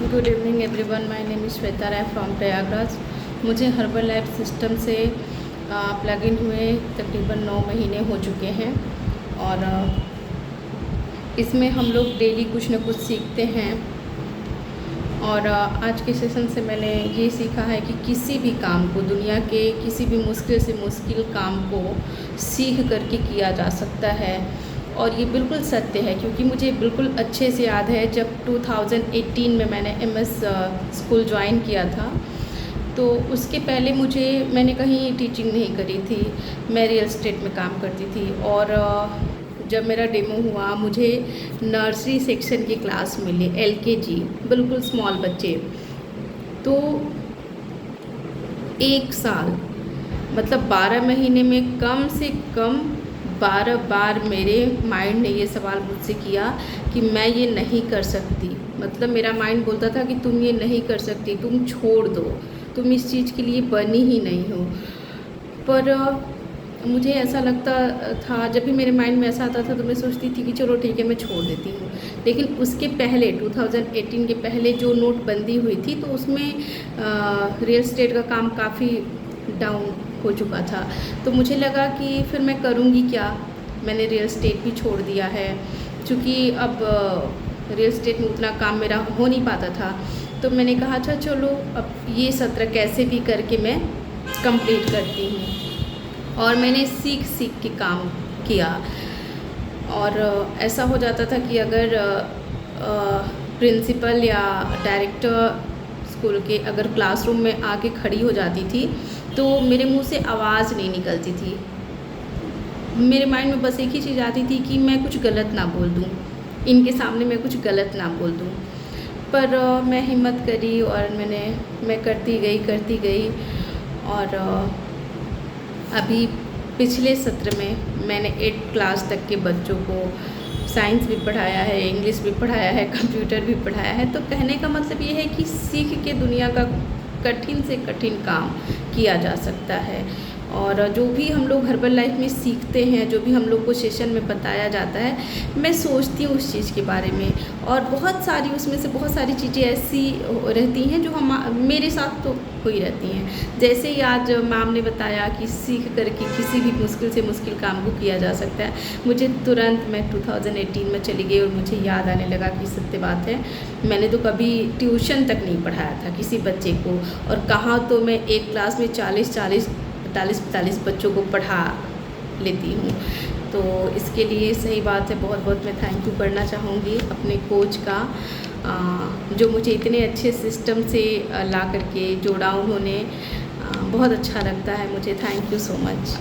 Good evening everyone, my name is Shweta Rai from Prayagraj. मुझे herbal life system से plug in हुए तकरीबन 9 महीने हो चुके हैं और इसमें हम लोग डेली कुछ न कुछ सीखते हैं। और आज के सेशन से मैंने ये सीखा है कि किसी भी काम को, दुनिया के किसी भी मुश्किल से मुश्किल काम को सीख करके किया जा सकता है। और ये बिल्कुल सत्य है, क्योंकि मुझे बिल्कुल अच्छे से याद है जब 2018 में मैंने MS स्कूल ज्वाइन किया था, तो उसके पहले मैंने कहीं टीचिंग नहीं करी थी। मैं रियल एस्टेट में काम करती थी और जब मेरा डेमो हुआ मुझे नर्सरी सेक्शन की क्लास मिली, LKG, बिल्कुल स्मॉल बच्चे। तो 1 साल मतलब 12 महीने में कम से कम 12 बार मेरे माइंड ने ये सवाल मुझसे किया कि मैं ये नहीं कर सकती। मतलब मेरा माइंड बोलता था कि तुम ये नहीं कर सकती, तुम छोड़ दो, तुम इस चीज़ के लिए बनी ही नहीं हो। पर मुझे ऐसा लगता था, जब भी मेरे माइंड में ऐसा आता था तो मैं सोचती थी कि चलो ठीक है, मैं छोड़ देती हूँ। लेकिन उसके पहले 2018 के पहले जो नोटबंदी हुई थी, तो उसमें रियल एस्टेट का काम काफ़ी डाउन हो चुका था। तो मुझे लगा कि फिर मैं करूँगी क्या। मैंने रियल एस्टेट भी छोड़ दिया है, क्योंकि अब रियल एस्टेट में उतना काम मेरा हो नहीं पाता था। तो मैंने कहा अच्छा चलो अब ये सत्र कैसे भी करके मैं कंप्लीट करती हूँ। और मैंने सीख के काम किया। और ऐसा हो जाता था कि अगर प्रिंसिपल या डायरेक्टर स्कूल के अगर क्लासरूम में आके खड़ी हो जाती थी तो मेरे मुंह से आवाज़ नहीं निकलती थी। मेरे माइंड में बस एक ही चीज़ आती थी कि मैं कुछ गलत ना बोल दूँ, इनके सामने मैं कुछ गलत ना बोल दूँ। पर मैं हिम्मत करी और मैं करती गई। और अभी पिछले सत्र में मैंने 8 क्लास तक के बच्चों को साइंस भी पढ़ाया है, इंग्लिश भी पढ़ाया है, कंप्यूटर भी पढ़ाया है। तो कहने का मतलब ये है कि सीख के दुनिया का कठिन से कठिन काम किया जा सकता है। और जो भी हम लोग हर्बल लाइफ में सीखते हैं, जो भी हम लोग को सेशन में बताया जाता है, मैं सोचती हूँ उस चीज़ के बारे में। और उसमें से बहुत सारी चीज़ें ऐसी रहती हैं जो मेरे साथ तो हुई रहती हैं। जैसे ही आज मैम ने बताया कि सीख करके किसी भी मुश्किल से मुश्किल काम को किया जा सकता है, मुझे तुरंत मैं 2018 में चली गई और मुझे याद आने लगा कि सत्य बात है, मैंने तो कभी ट्यूशन तक नहीं पढ़ाया था किसी बच्चे को। और कहाँ तो मैं एक क्लास में 45 बच्चों को पढ़ा लेती हूँ। तो इसके लिए सही बात है, बहुत बहुत मैं थैंक यू करना चाहूँगी अपने कोच का, जो मुझे इतने अच्छे सिस्टम से ला करके जोड़ा उन्होंने। बहुत अच्छा लगता है मुझे। Thank you so much.